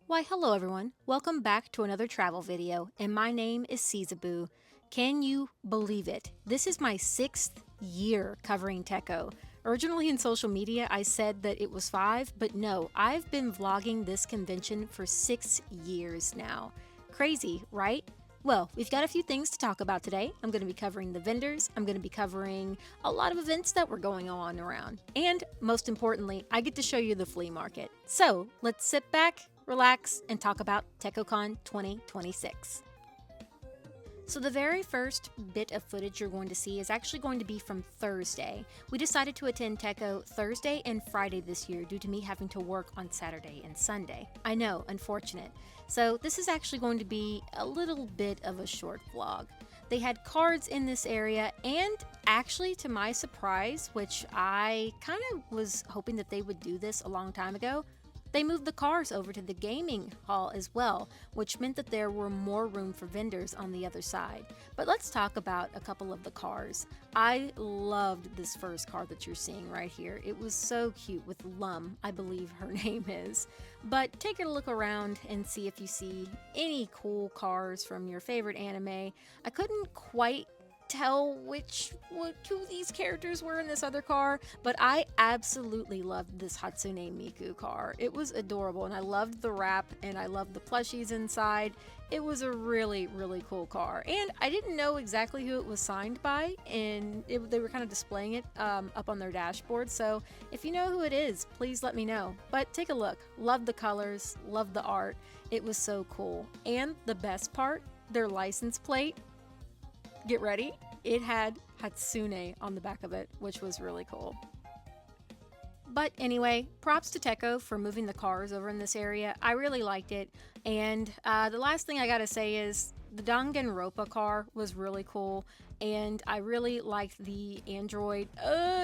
Why, hello everyone. Welcome back to another travel video, and my name is Caesaboo. Can you believe it? This is my 6th year covering Tekko. Originally in social media, I said that it was 5, but no, I've been vlogging this convention for 6 years now. Crazy, right? Well, we've got a few things to talk about today. I'm going to be covering the vendors, I'm going to be covering a lot of events that were going on around, and most importantly, I get to show you the flea market. So let's sit back, relax, and talk about TekkoCon 2026. So the very first bit of footage you're going to see is actually going to be from Thursday. We decided to attend Tekko Thursday and Friday this year due to me having to work on Saturday and Sunday. I know, unfortunate. So this is actually going to be a little bit of a short vlog. They had cards in this area, and actually, to my surprise, which I kind of was hoping that they would do this a long time ago, they moved the cars over to the gaming hall as well, which meant that there were more room for vendors on the other side. But let's talk about a couple of the cars. I loved this first car that you're seeing right here. It was so cute with Lum, I believe her name is. But take a look around and see if you see any cool cars from your favorite anime. I couldn't quite tell who these characters were in this other car, but I absolutely loved this Hatsune Miku car. It was adorable, and I loved the wrap, and I loved the plushies inside. It was a really, really cool car, and I didn't know exactly who it was signed by, and they were kind of displaying it up on their dashboard, so if you know who it is, please let me know. But take a look. Love the colors, love the art. It was so cool. And the best part, their license plate, get ready, it had Hatsune on the back of it, which was really cool. But anyway, props to Tekko for moving the cars over in this area. I really liked it. And the last thing I gotta say is the Danganronpa car was really cool. And I really liked the android,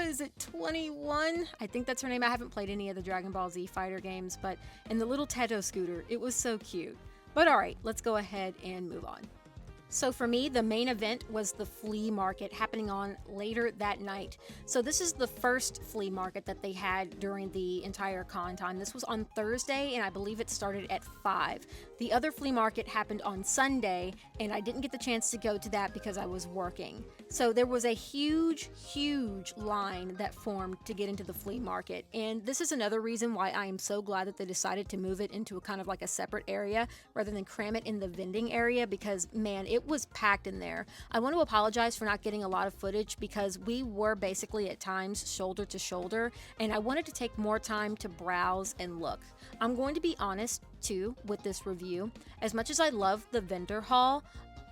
is it 21? I think that's her name. I haven't played any of the Dragon Ball Z fighter games, but in the little Teto scooter, it was so cute. But alright, let's go ahead and move on. So for me, the main event was the flea market happening on later that night. So this is the first flea market that they had during the entire con time. This was on Thursday, and I believe it started at 5. The other flea market happened on Sunday, and I didn't get the chance to go to that because I was working. So there was a huge, huge line that formed to get into the flea market. And this is another reason why I am so glad that they decided to move it into a kind of like a separate area rather than cram it in the vending area, because man, it was packed in there. I want to apologize for not getting a lot of footage because we were basically at times shoulder to shoulder, and I wanted to take more time to browse and look. I'm going to be honest too with this review. As much as I love the vendor hall,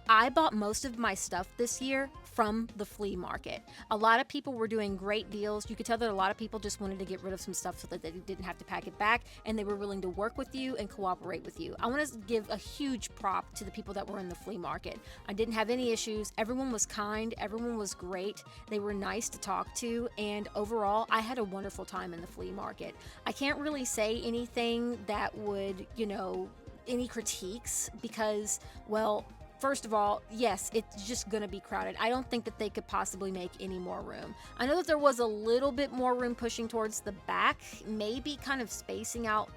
I bought most of my stuff this year from the flea market. A lot of people were doing great deals. You could tell that a lot of people just wanted to get rid of some stuff so that they didn't have to pack it back, and they were willing to work with you and cooperate with you. I want to give a huge prop to the people that were in the flea market. I didn't have any issues. Everyone was kind. Everyone was great. They were nice to talk to, and overall, I had a wonderful time in the flea market. I can't really say anything that would, any critiques because, well, first of all, yes, it's just going to be crowded. I don't think that they could possibly make any more room. I know that there was a little bit more room pushing towards the back, maybe kind of spacing out,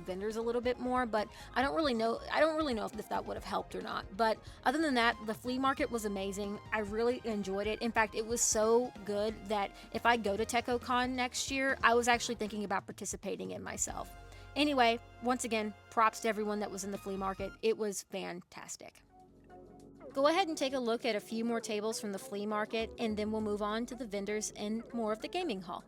vendors a little bit more, but I don't really know if that would have helped or not. But other than that, the flea market was amazing. I really enjoyed it. In fact, it was so good that if I go to TekkoCon next year, I was actually thinking about participating in myself. Anyway, once again, props to everyone that was in the flea market. It was fantastic. Go ahead and take a look at a few more tables from the flea market, and then we'll move on to the vendors and more of the gaming hall.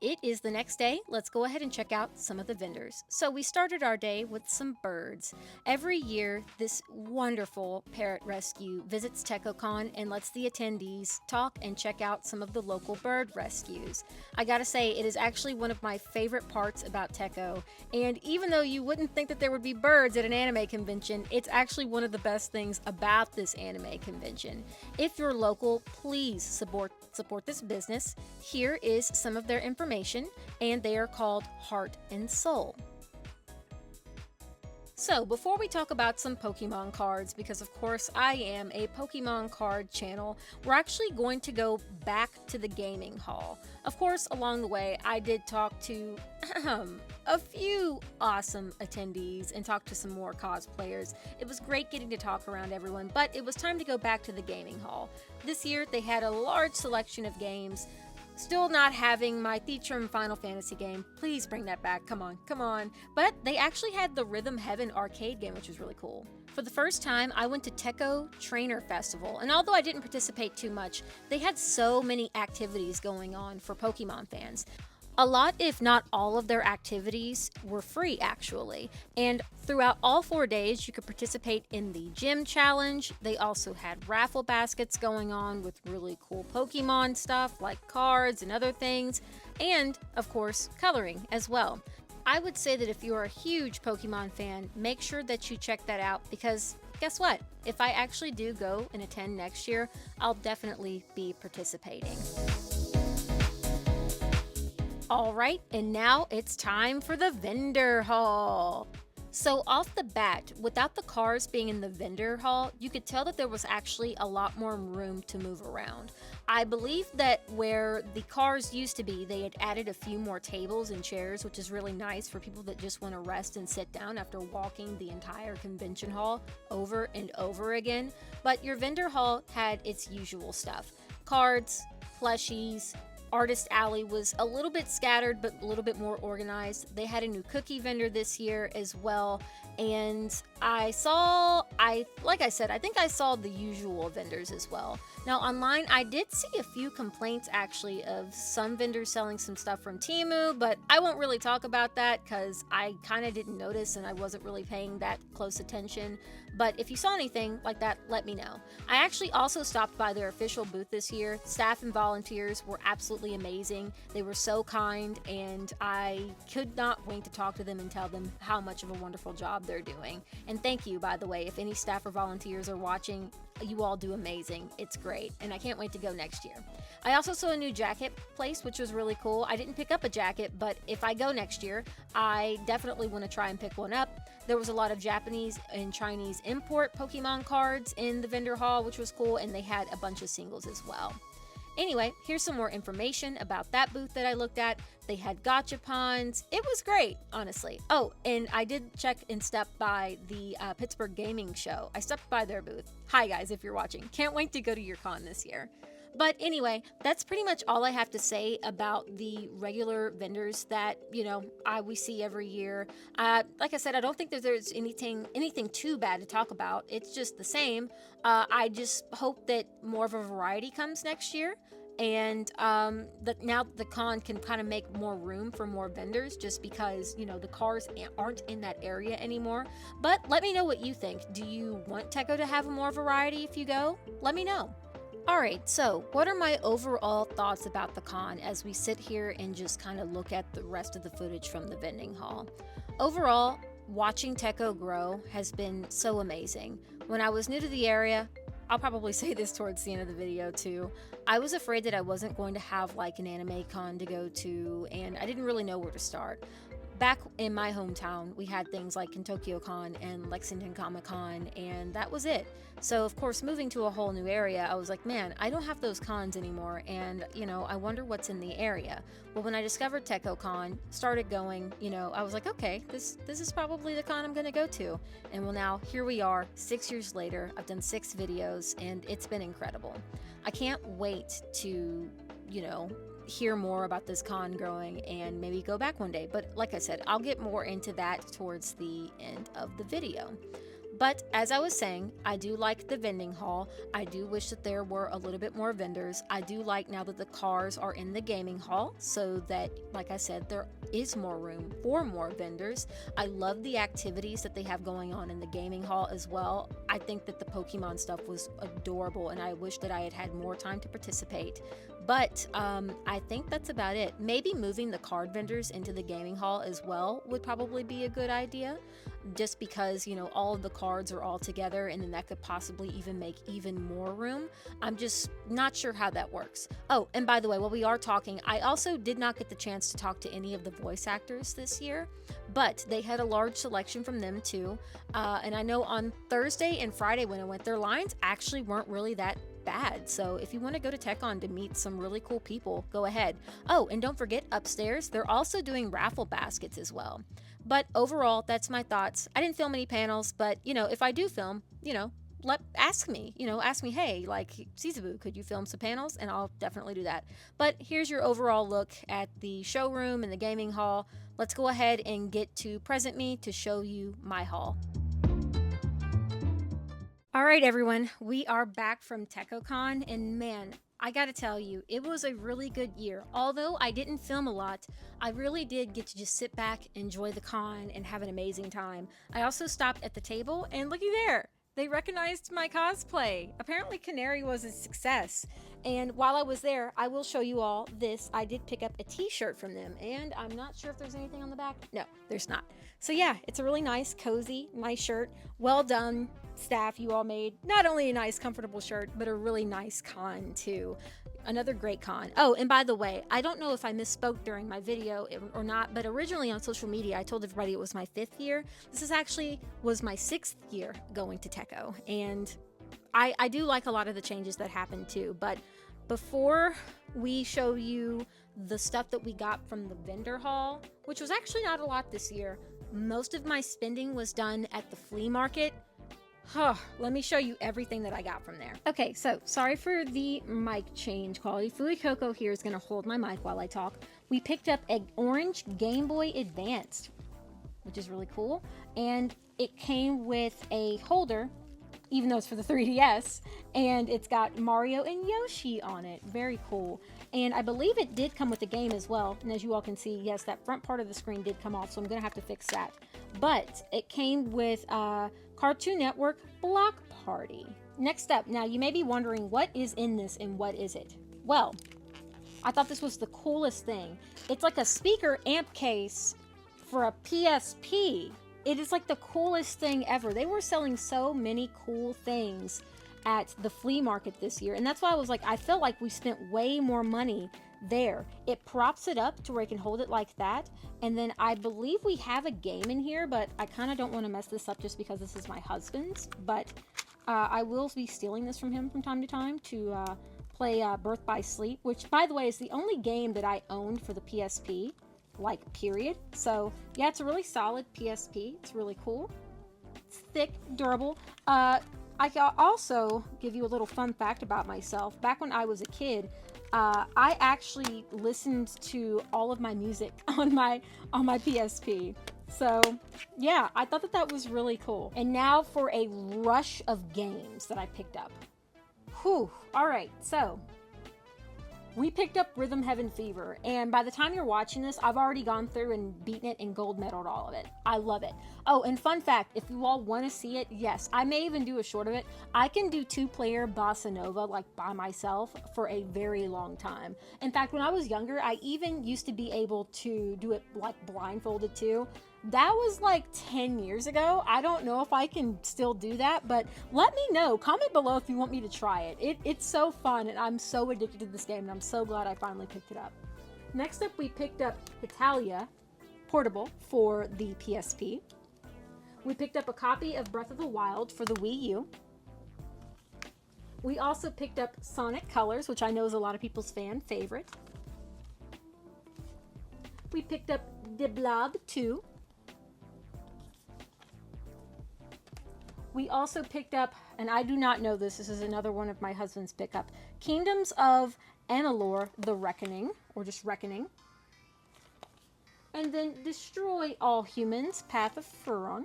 it is the next day. Let's go ahead and check out some of the vendors. So we started our day with some birds. Every year, this wonderful parrot rescue visits TekkoCon and lets the attendees talk and check out some of the local bird rescues. I gotta say, it is actually one of my favorite parts about Tekko. And even though you wouldn't think that there would be birds at an anime convention, it's actually one of the best things about this anime convention. If you're local, please support this business. Here is some of their information, and they are called Heart and Soul. So, before we talk about some Pokemon cards, because of course I am a Pokemon card channel, we're actually going to go back to the gaming hall. Of course, along the way, I did talk to a few awesome attendees and talk to some more cosplayers. It was great getting to talk around everyone, but it was time to go back to the gaming hall. This year, they had a large selection of games. Still not having my Theatrum Final Fantasy game. Please bring that back. Come on, come on. But they actually had the Rhythm Heaven arcade game, which was really cool. For the first time, I went to Tekko Trainer Festival, and although I didn't participate too much, they had so many activities going on for Pokemon fans. A lot, if not all of their activities were free actually, and throughout all 4 days you could participate in the gym challenge. They also had raffle baskets going on with really cool Pokemon stuff like cards and other things, and of course coloring as well. I would say that if you're a huge Pokemon fan, make sure that you check that out, because guess what? If I actually do go and attend next year, I'll definitely be participating. All right, and now it's time for the vendor hall. So off the bat, without the cars being in the vendor hall, you could tell that there was actually a lot more room to move around. I believe that where the cars used to be, they had added a few more tables and chairs, which is really nice for people that just want to rest and sit down after walking the entire convention hall over and over again. But your vendor hall had its usual stuff: cards, plushies. Artist Alley was a little bit scattered, but a little bit more organized. They had a new cookie vendor this year as well. And like I said, I think I saw the usual vendors as well. Now online, I did see a few complaints actually of some vendors selling some stuff from Temu, but I won't really talk about that because I kind of didn't notice and I wasn't really paying that close attention. But if you saw anything like that, let me know. I actually also stopped by their official booth this year. Staff and volunteers were absolutely amazing. They were so kind, and I could not wait to talk to them and tell them how much of a wonderful job they're doing. And thank you, by the way, if any staff or volunteers are watching, you all do amazing. It's great, and I can't wait to go next year. I also saw a new jacket place, which was really cool. I didn't pick up a jacket, but if I go next year, I definitely want to try and pick one up. There was a lot of Japanese and Chinese import Pokemon cards in the vendor hall, which was cool, and they had a bunch of singles as well. Anyway, here's some more information about that booth that I looked at. They had gachapons. It was great, honestly. Oh, and I did check and step by the Pittsburgh Gaming Show. I stepped by their booth. Hi guys, if you're watching. Can't wait to go to your con this year. But anyway, that's pretty much all I have to say about the regular vendors that, we see every year. Like I said, I don't think that there's anything too bad to talk about. It's just the same. I just hope that more of a variety comes next year. And that now the con can kind of make more room for more vendors, just because the cars aren't in that area anymore. But let me know what you think. Do you want Tekko to have more variety if you go? Let me know. Alright, so what are my overall thoughts about the con as we sit here and just kind of look at the rest of the footage from the vending hall? Overall, watching Tekko grow has been so amazing. When I was new to the area, I'll probably say this towards the end of the video too, I was afraid that I wasn't going to have like an anime con to go to, and I didn't really know where to start. Back in my hometown, we had things like Kentokyo Con and Lexington Comic Con, and that was it. So, of course, moving to a whole new area, I was like, man, I don't have those cons anymore, and, I wonder what's in the area. Well, when I discovered Tekko Con, started going, I was like, okay, this is probably the con I'm going to go to. And well, now, here we are, 6 years later. I've done 6 videos, and it's been incredible. I can't wait to, hear more about this con growing and maybe go back one day. But like I said, I'll get more into that towards the end of the video. But as I was saying, I do like the vending hall. I do wish that there were a little bit more vendors. I do like now that the cars are in the gaming hall, so that, like I said, there is more room for more vendors. I love the activities that they have going on in the gaming hall as well. I think that the Pokemon stuff was adorable, and I wish that I had had more time to participate. But I think that's about it. Maybe moving the card vendors into the gaming hall as well would probably be a good idea, just because, you know, all of the cards are all together, and then that could possibly even make even more room. I'm just not sure how that works. Oh, and by the way, while we are talking, I also did not get the chance to talk to any of the voice actors this year, but they had a large selection from them too. And I know on Thursday and Friday when I went, their lines actually weren't really that bad. So if you want to go to TechCon to meet some really cool people, go ahead. Oh, and don't forget, upstairs, they're also doing raffle baskets as well. But overall, that's my thoughts. I didn't film any panels, but, you know, if I do film, you know, ask me, hey, like, Cizabu, could you film some panels? And I'll definitely do that. But here's your overall look at the showroom and the gaming hall. Let's go ahead and get to Present Me to show you my haul. All right, everyone, we are back from TekkoCon, and man, I gotta tell you, it was a really good year. Although I didn't film a lot, I really did get to just sit back, enjoy the con, and have an amazing time. I also stopped at the table, and looky there, they recognized my cosplay. Apparently Canary was a success. And while I was there, I will show you all this. I did pick up a t-shirt from them, and I'm not sure if there's anything on the back. No, there's not. So yeah, it's a really nice, cozy, nice shirt. Well done, staff. You all made not only a nice, comfortable shirt, but a really nice con too. Another great con. Oh, and by the way, I don't know if I misspoke during my video or not, but originally on social media, I told everybody it was my 5th year. This is actually was my 6th year going to Tekko, and I do like a lot of the changes that happened too. But before we show you the stuff that we got from the vendor hall, which was actually not a lot this year, most of my spending was done at the flea market. Let me show you everything that I got from there. Okay, so sorry for the mic change quality. Flea Coco here is going to hold my mic while I talk. We picked up an orange Game Boy Advanced, which is really cool. And it came with a holder, even though it's for the 3DS, and it's got Mario and Yoshi on it. Very cool. And I believe it did come with a game as well. And as you all can see, yes, that front part of the screen did come off, so I'm going to have to fix that. But it came with Cartoon Network Block Party. Next up, now you may be wondering what is in this and what is it? Well, I thought this was the coolest thing. It's like a speaker amp case for a PSP. It is like the coolest thing ever. They were selling so many cool things at the flea market this year, and that's why I was like, I felt like we spent way more money there. It props it up to where I can hold it like that, and then I believe we have a game in here, but I kind of don't want to mess this up just because this is my husband's, but I will be stealing this from him from time to time to play Birth by Sleep, which, by the way, is the only game that I owned for the PSP, like, period. So yeah, it's a really solid PSP. It's really cool. It's thick, durable. I can also give you a little fun fact about myself. Back when I was a kid, I actually listened to all of my music on my PSP. So yeah, I thought that was really cool. And now for a rush of games that I picked up. Whew. All right, so we picked up Rhythm Heaven Fever, and by the time you're watching this, I've already gone through and beaten it and gold medaled all of it. I love it. Oh, and fun fact, if you all want to see it, yes, I may even do a short of it. I can do 2-player Bossa Nova, like, by myself for a very long time. In fact, when I was younger, I even used to be able to do it, like, blindfolded too. That was like 10 years ago. I don't know if I can still do that, but let me know. Comment below if you want me to try it. It's so fun, and I'm so addicted to this game, and I'm so glad I finally picked it up. Next up, we picked up Hitalia Portable for the PSP. We picked up a copy of Breath of the Wild for the Wii U. We also picked up Sonic Colors, which I know is a lot of people's fan favorite. We picked up De Blob 2. We also picked up, and I do not know this is another one of my husband's pickup, Kingdoms of Amalur: The Reckoning, or just Reckoning. And then Destroy All Humans, Path of Furon.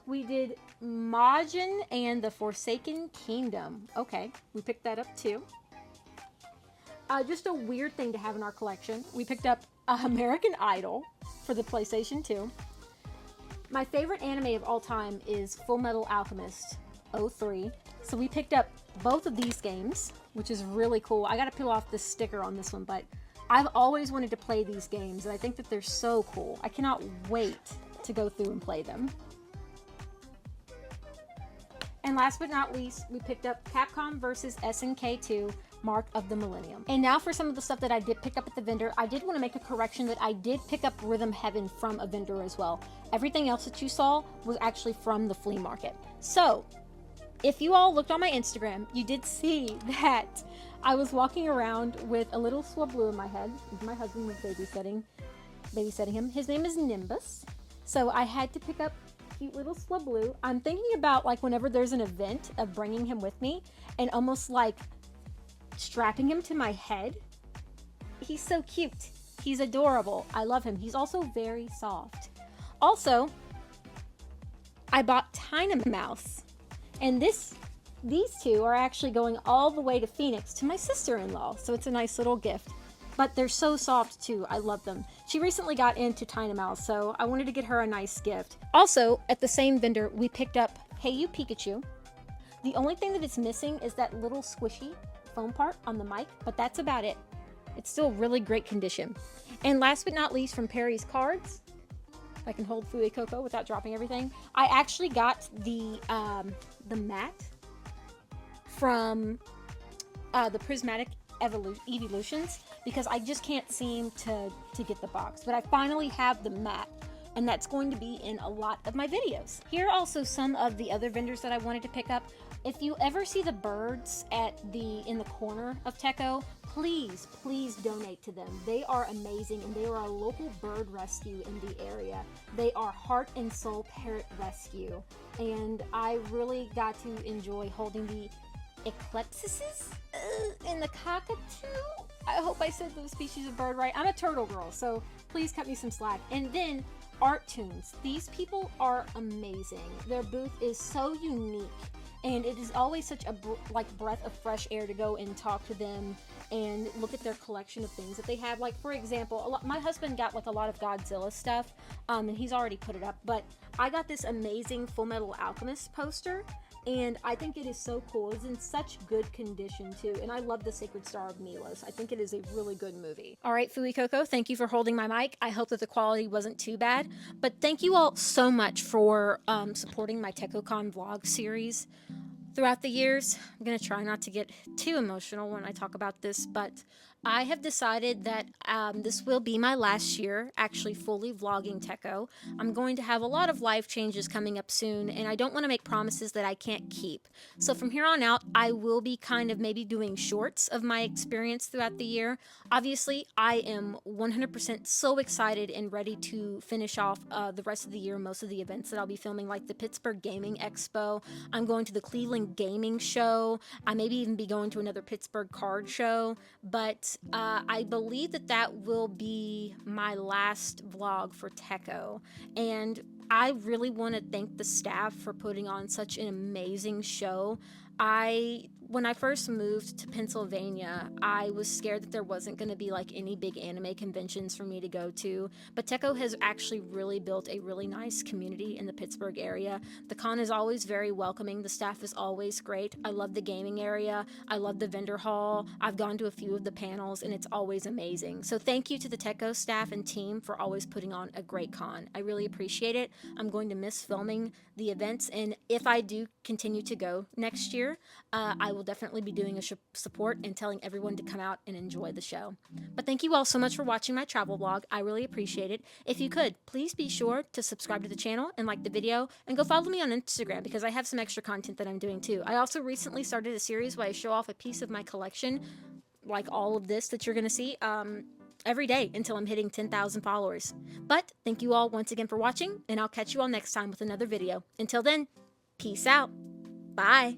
We did Majin and the Forsaken Kingdom. Okay, we picked that up too. Just a weird thing to have in our collection. We picked up American Idol for the PlayStation 2. My favorite anime of all time is Full Metal Alchemist 03. So we picked up both of these games, which is really cool. I gotta peel off this sticker on this one, but I've always wanted to play these games, and I think that they're so cool. I cannot wait to go through and play them. And last but not least, we picked up Capcom vs. SNK 2 Mark of the Millennium. And now for some of the stuff that I did pick up at the vendor. I did want to make a correction that I did pick up Rhythm Heaven from a vendor as well. Everything else that you saw was actually from the flea market. So, if you all looked on my Instagram, you did see that I was walking around with a little Swablu in my head. My husband was babysitting him. His name is Nimbus. So I had to pick up cute little Swablu. I'm thinking about like whenever there's an event of bringing him with me and almost like strapping him to my head. He's so cute. He's adorable. I love him. He's also very soft. Also, I bought Tiny Mouse, and these two are actually going all the way to Phoenix to my sister-in-law, so it's a nice little gift. But they're so soft too. I love them. She recently got into Tiny Mouse, so I wanted to get her a nice gift. Also, at the same vendor, we picked up Hey You Pikachu. The only thing that it's missing is that little squishy foam part on the mic, but that's about it. It's still really great condition. And last but not least, from Perry's Cards, if I can hold Flea Coco without dropping everything, I actually got the mat from the Prismatic Evolutions, because I just can't seem to get the box. But I finally have the mat, and that's going to be in a lot of my videos. Here are also some of the other vendors that I wanted to pick up. If you ever see the birds in the corner of Tekko, please donate to them. They are amazing, and they are a local bird rescue in the area. They are Heart and Soul Parrot Rescue, and I really got to enjoy holding the eclipses and the cockatoo. I hope I said those species of bird right. I'm a turtle girl, so please cut me some slack. And then Art Tunes. These people are amazing. Their booth is so unique, and it is always such a breath of fresh air to go and talk to them and look at their collection of things that they have. Like, for example, my husband got like a lot of Godzilla stuff, and he's already put it up, but I got this amazing Full Metal Alchemist poster, and I think it is so cool. It's in such good condition too, and I love the Sacred Star of Milos. I think it is a really good movie. All right, Flea Coco, thank you for holding my mic. I hope that the quality wasn't too bad, but thank you all so much for supporting my TekkoCon vlog series throughout the years. I'm gonna try not to get too emotional when I talk about this, but I have decided that this will be my last year actually fully vlogging Tekko. I'm going to have a lot of life changes coming up soon, and I don't want to make promises that I can't keep. So from here on out, I will be kind of maybe doing shorts of my experience throughout the year. Obviously, I am 100% so excited and ready to finish off the rest of the year, most of the events that I'll be filming, like the Pittsburgh Gaming Expo. I'm going to the Cleveland Gaming Show. I maybe even be going to another Pittsburgh card show, but I believe that will be my last vlog for Tekko, and I really want to thank the staff for putting on such an amazing show. When I first moved to Pennsylvania, I was scared that there wasn't going to be like any big anime conventions for me to go to, but Tekko has actually really built a really nice community in the Pittsburgh area. The con is always very welcoming. The staff is always great. I love the gaming area. I love the vendor hall. I've gone to a few of the panels, and it's always amazing. So thank you to the Tekko staff and team for always putting on a great con. I really appreciate it. I'm going to miss filming the events, and if I do continue to go next year, I will definitely be doing a support and telling everyone to come out and enjoy the show. But thank you all so much for watching my travel vlog. I really appreciate it. If you could, please be sure to subscribe to the channel and like the video, and go follow me on Instagram because I have some extra content that I'm doing too. I also recently started a series where I show off a piece of my collection, like all of this that you're going to see, every day until I'm hitting 10,000 followers. But thank you all once again for watching, and I'll catch you all next time with another video. Until then, peace out. Bye.